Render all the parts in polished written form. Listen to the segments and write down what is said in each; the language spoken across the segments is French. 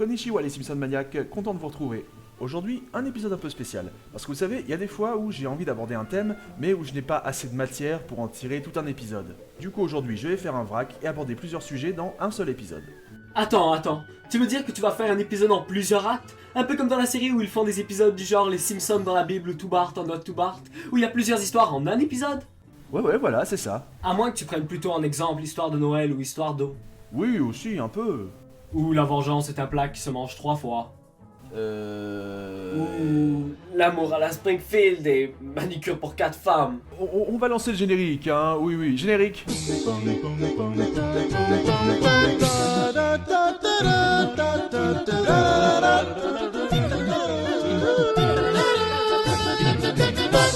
Konnichiwa les Simpson maniaques, content de vous retrouver. Aujourd'hui, un épisode un peu spécial. Parce que vous savez, il y a des fois où j'ai envie d'aborder un thème, mais où je n'ai pas assez de matière pour en tirer tout un épisode. Du coup, aujourd'hui, je vais faire un vrac et aborder plusieurs sujets dans un seul épisode. Attends, tu veux dire que tu vas faire un épisode en plusieurs actes? Un peu comme dans la série où ils font des épisodes du genre Les Simpsons dans la Bible ou To Bart en Not To Bart, où il y a plusieurs histoires en un épisode? Ouais, voilà, c'est ça. À moins que tu prennes plutôt en exemple Histoire de Noël ou Histoire d'eau. Oui, aussi, un peu. Ou La vengeance est un plat qui se mange 3 fois. Ou L'amour à la Springfield et Manicure pour 4 femmes. On va lancer le générique, hein. Oui, générique.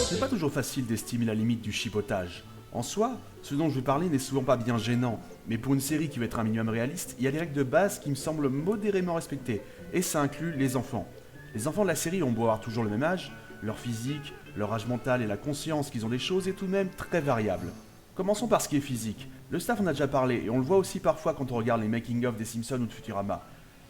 C'est pas toujours facile d'estimer la limite du chipotage. En soi, ce dont je vais parler n'est souvent pas bien gênant, mais pour une série qui veut être un minimum réaliste, il y a des règles de base qui me semblent modérément respectées, et ça inclut les enfants. Les enfants de la série ont beau avoir toujours le même âge, leur physique, leur âge mental et la conscience qu'ils ont des choses est tout de même très variable. Commençons par ce qui est physique. Le staff en a déjà parlé, et on le voit aussi parfois quand on regarde les making-of des Simpsons ou de Futurama.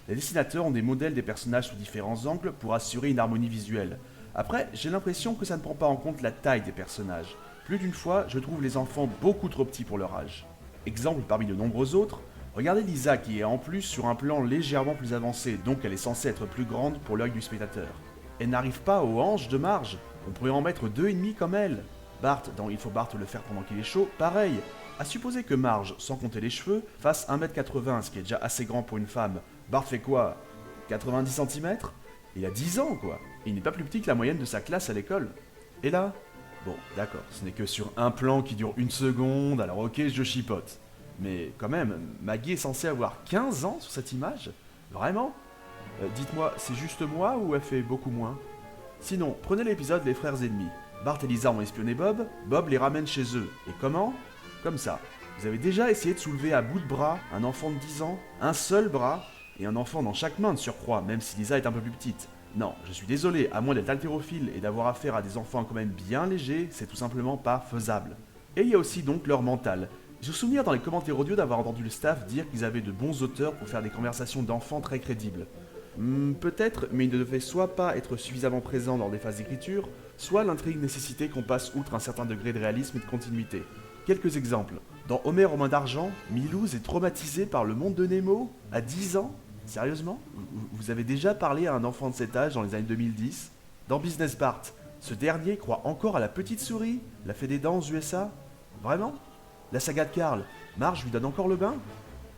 Les dessinateurs ont des modèles des personnages sous différents angles pour assurer une harmonie visuelle. Après, j'ai l'impression que ça ne prend pas en compte la taille des personnages. Plus d'une fois, je trouve les enfants beaucoup trop petits pour leur âge. Exemple parmi de nombreux autres, regardez Lisa qui est en plus sur un plan légèrement plus avancé, donc elle est censée être plus grande pour l'œil du spectateur. Elle n'arrive pas aux hanches de Marge, on pourrait en mettre 2,5 comme elle. Bart, dans Il faut Bart le faire pendant qu'il est chaud, pareil. À supposer que Marge, sans compter les cheveux, fasse 1m80, ce qui est déjà assez grand pour une femme. Bart fait quoi 90 cm? Il a 10 ans quoi. Et il n'est pas plus petit que la moyenne de sa classe à l'école. Et là? Bon, d'accord, ce n'est que sur un plan qui dure 1 seconde, alors ok, je chipote. Mais quand même, Maggie est censée avoir 15 ans sur cette image? Vraiment? Dites-moi, c'est juste moi ou elle fait beaucoup moins? Sinon, prenez l'épisode Les Frères Ennemis. Bart et Lisa ont espionné Bob, Bob les ramène chez eux. Et comment? Comme ça. Vous avez déjà essayé de soulever à bout de bras un enfant de 10 ans? Un seul bras? Et un enfant dans chaque main de surcroît, même si Lisa est un peu plus petite. Non, je suis désolé, à moins d'être haltérophile et d'avoir affaire à des enfants quand même bien légers, c'est tout simplement pas faisable. Et il y a aussi donc leur mental. J'ai souvenir dans les commentaires audio d'avoir entendu le staff dire qu'ils avaient de bons auteurs pour faire des conversations d'enfants très crédibles. Peut-être, mais ils ne devaient soit pas être suffisamment présents lors des phases d'écriture, soit l'intrigue nécessitait qu'on passe outre un certain degré de réalisme et de continuité. Quelques exemples. Dans Homer aux mains d'argent, Milouz est traumatisé par le monde de Nemo à 10 ans. Sérieusement? Vous avez déjà parlé à un enfant de cet âge dans les années 2010? Dans Business Bart, ce dernier croit encore à la petite souris, la fée des dents aux USA? Vraiment? La saga de Carl, Marge lui donne encore le bain?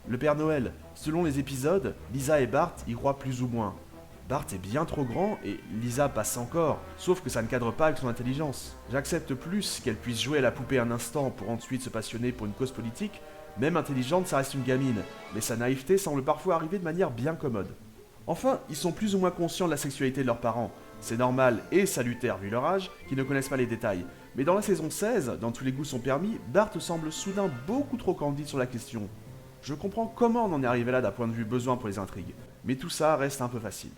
Le Père Noël, selon les épisodes, Lisa et Bart y croient plus ou moins. Bart est bien trop grand et Lisa passe encore, sauf que ça ne cadre pas avec son intelligence. J'accepte plus qu'elle puisse jouer à la poupée un instant pour ensuite se passionner pour une cause politique. Même intelligente, ça reste une gamine, mais sa naïveté semble parfois arriver de manière bien commode. Enfin, ils sont plus ou moins conscients de la sexualité de leurs parents. C'est normal et salutaire vu leur âge, qu'ils ne connaissent pas les détails. Mais dans la saison 16, dans Tous les goûts sont permis, Bart semble soudain beaucoup trop candide sur la question. Je comprends comment on en est arrivé là d'un point de vue besoin pour les intrigues, mais tout ça reste un peu facile.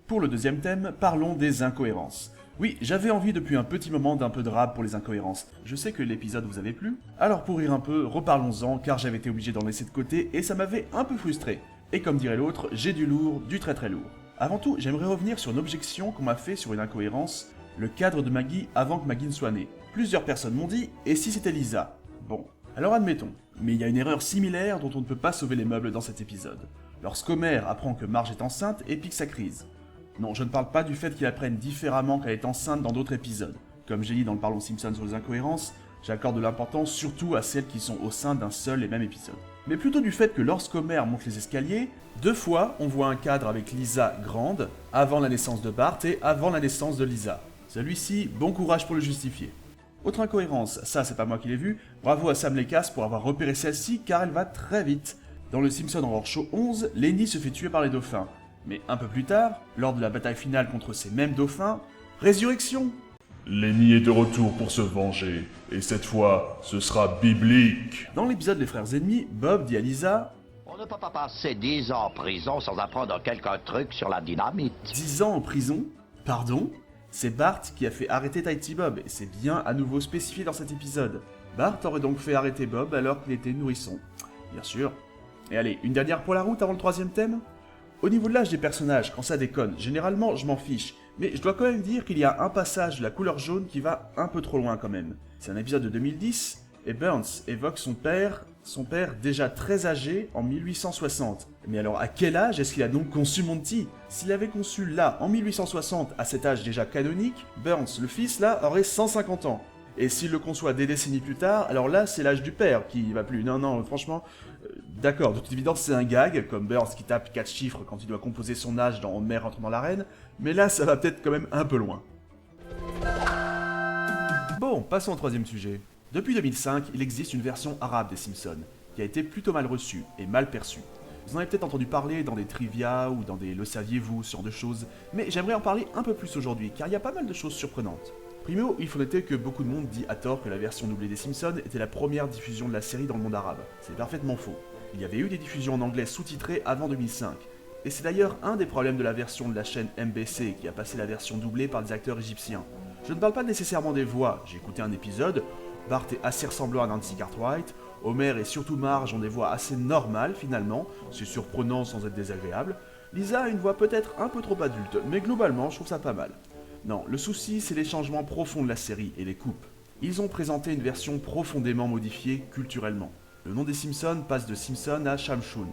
Pour le deuxième thème, parlons des incohérences. Oui, j'avais envie depuis un petit moment d'un peu de rap pour les incohérences. Je sais que l'épisode vous avait plu, alors pour rire un peu, reparlons-en car j'avais été obligé d'en laisser de côté et ça m'avait un peu frustré. Et comme dirait l'autre, j'ai du lourd, du très très lourd. Avant tout, j'aimerais revenir sur une objection qu'on m'a fait sur une incohérence, le cadre de Maggie avant que Maggie ne soit née. Plusieurs personnes m'ont dit, et si c'était Lisa? Bon, alors admettons, mais il y a une erreur similaire dont on ne peut pas sauver les meubles dans cet épisode. Lorsqu'Homer apprend que Marge est enceinte et pique sa crise. Non, je ne parle pas du fait qu'il apprenne différemment qu'elle est enceinte dans d'autres épisodes. Comme j'ai dit dans le Parlons Simpson sur les incohérences, j'accorde de l'importance surtout à celles qui sont au sein d'un seul et même épisode. Mais plutôt du fait que lorsqu'Homer monte les escaliers, 2 fois on voit un cadre avec Lisa grande, avant la naissance de Bart et avant la naissance de Lisa. Celui-ci, bon courage pour le justifier. Autre incohérence, ça c'est pas moi qui l'ai vu, bravo à Sam Lekas pour avoir repéré celle-ci car elle va très vite. Dans le Simpson Horror Show 11, Lenny se fait tuer par les dauphins. Mais un peu plus tard, lors de la bataille finale contre ces mêmes dauphins, résurrection! Lenny est de retour pour se venger, et cette fois, ce sera biblique. Dans l'épisode Les Frères Ennemis, Bob dit à Lisa « On ne peut pas passer 10 ans en prison sans apprendre quelques trucs sur la dynamite. » 10 ans en prison? Pardon? C'est Bart qui a fait arrêter Tighty Bob, et c'est bien à nouveau spécifié dans cet épisode. Bart aurait donc fait arrêter Bob alors qu'il était nourrisson. Bien sûr. Et allez, une dernière pour la route avant le troisième thème? Au niveau de l'âge des personnages, quand ça déconne, généralement je m'en fiche, mais je dois quand même dire qu'il y a un passage de la couleur jaune qui va un peu trop loin quand même. C'est un épisode de 2010, et Burns évoque son père déjà très âgé en 1860. Mais alors à quel âge est-ce qu'il a donc conçu Monty? S'il avait conçu là, en 1860, à cet âge déjà canonique, Burns, le fils là, aurait 150 ans. Et s'il le conçoit des décennies plus tard, alors là c'est l'âge du père qui va plus. Non, franchement, d'accord, de toute évidence c'est un gag, comme Burns qui tape 4 chiffres quand il doit composer son âge dans Homer rentre dans l'arène, mais là ça va peut-être quand même un peu loin. Bon, passons au troisième sujet. Depuis 2005, il existe une version arabe des Simpsons, qui a été plutôt mal reçue et mal perçue. Vous en avez peut-être entendu parler dans des trivia ou dans des le saviez-vous, ce genre de choses, mais j'aimerais en parler un peu plus aujourd'hui, car il y a pas mal de choses surprenantes. Primo, il faut noter que beaucoup de monde dit à tort que la version doublée des Simpsons était la première diffusion de la série dans le monde arabe. C'est parfaitement faux. Il y avait eu des diffusions en anglais sous-titrées avant 2005. Et c'est d'ailleurs un des problèmes de la version de la chaîne MBC qui a passé la version doublée par des acteurs égyptiens. Je ne parle pas nécessairement des voix, j'ai écouté un épisode, Bart est assez ressemblant à Nancy Cartwright, Homer et surtout Marge ont des voix assez normales finalement, c'est surprenant sans être désagréable, Lisa a une voix peut-être un peu trop adulte, mais globalement je trouve ça pas mal. Non, le souci c'est les changements profonds de la série et les coupes. Ils ont présenté une version profondément modifiée culturellement. Le nom des Simpsons passe de Simpson à Shamshun.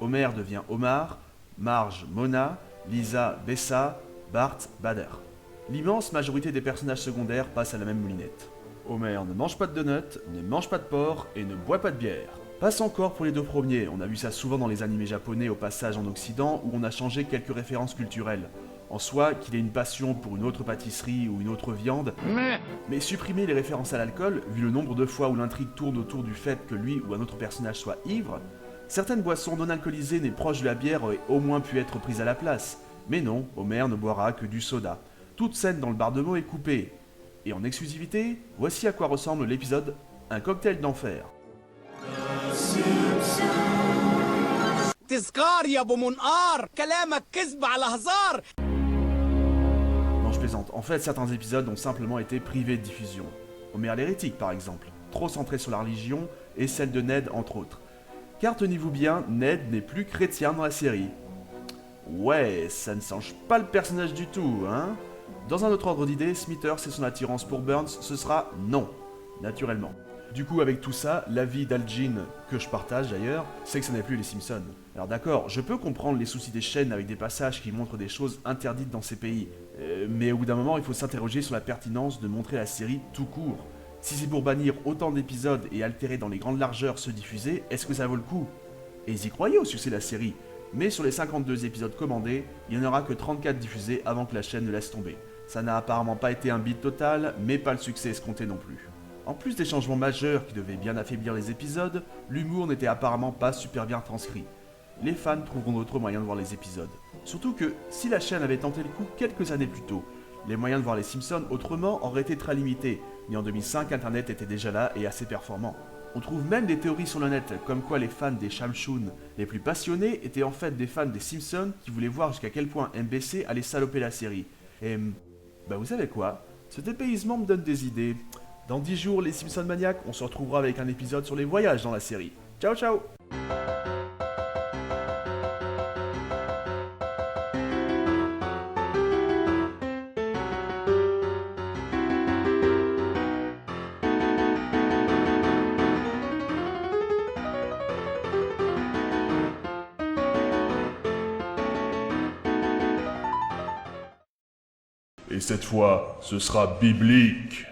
Homer devient Omar, Marge Mona, Lisa Bessa, Bart Bader. L'immense majorité des personnages secondaires passent à la même moulinette. Homer ne mange pas de donuts, ne mange pas de porc et ne boit pas de bière. Passe encore pour les deux premiers, on a vu ça souvent dans les animés japonais au passage en Occident où on a changé quelques références culturelles. En soi, qu'il ait une passion pour une autre pâtisserie ou une autre viande, mais supprimer les références à l'alcool, vu le nombre de fois où l'intrigue tourne autour du fait que lui ou un autre personnage soit ivre, certaines boissons non alcoolisées nées proches de la bière auraient au moins pu être prises à la place. Mais non, Homer ne boira que du soda. Toute scène dans le bar de mots est coupée. Et en exclusivité, voici à quoi ressemble l'épisode Un cocktail d'enfer. تذكار يا ابو منقار كلامك كذب على هزار. Non, je plaisante. En fait, certains épisodes ont simplement été privés de diffusion. Homer l'hérétique, par exemple, trop centré sur la religion, et celle de Ned, entre autres. Car tenez-vous bien, Ned n'est plus chrétien dans la série. Ouais, ça ne change pas le personnage du tout, hein. Dans un autre ordre d'idée, Smithers et son attirance pour Burns, ce sera non, naturellement. Du coup, avec tout ça, l'avis d'Al Jean, que je partage d'ailleurs, c'est que ce n'est plus les Simpsons. Alors d'accord, je peux comprendre les soucis des chaînes avec des passages qui montrent des choses interdites dans ces pays, mais au bout d'un moment, il faut s'interroger sur la pertinence de montrer la série tout court. Si c'est pour bannir autant d'épisodes et altérer dans les grandes largeurs ceux diffusés, est-ce que ça vaut le coup? Et ils y croyaient au succès de la série, mais sur les 52 épisodes commandés, il n'y en aura que 34 diffusés avant que la chaîne ne laisse tomber. Ça n'a apparemment pas été un beat total, mais pas le succès escompté non plus. En plus des changements majeurs qui devaient bien affaiblir les épisodes, l'humour n'était apparemment pas super bien transcrit. Les fans trouveront d'autres moyens de voir les épisodes. Surtout que, si la chaîne avait tenté le coup quelques années plus tôt, les moyens de voir les Simpsons autrement auraient été très limités, mais en 2005, Internet était déjà là et assez performant. On trouve même des théories sur le net, comme quoi les fans des Shamshun les plus passionnés étaient en fait des fans des Simpsons qui voulaient voir jusqu'à quel point MBC allait saloper la série. Et bah vous savez quoi? Ce dépaysement me donne des idées. Dans 10 jours, les Simpsons maniaques, on se retrouvera avec un épisode sur les voyages dans la série. Ciao ciao! Et cette fois, ce sera biblique.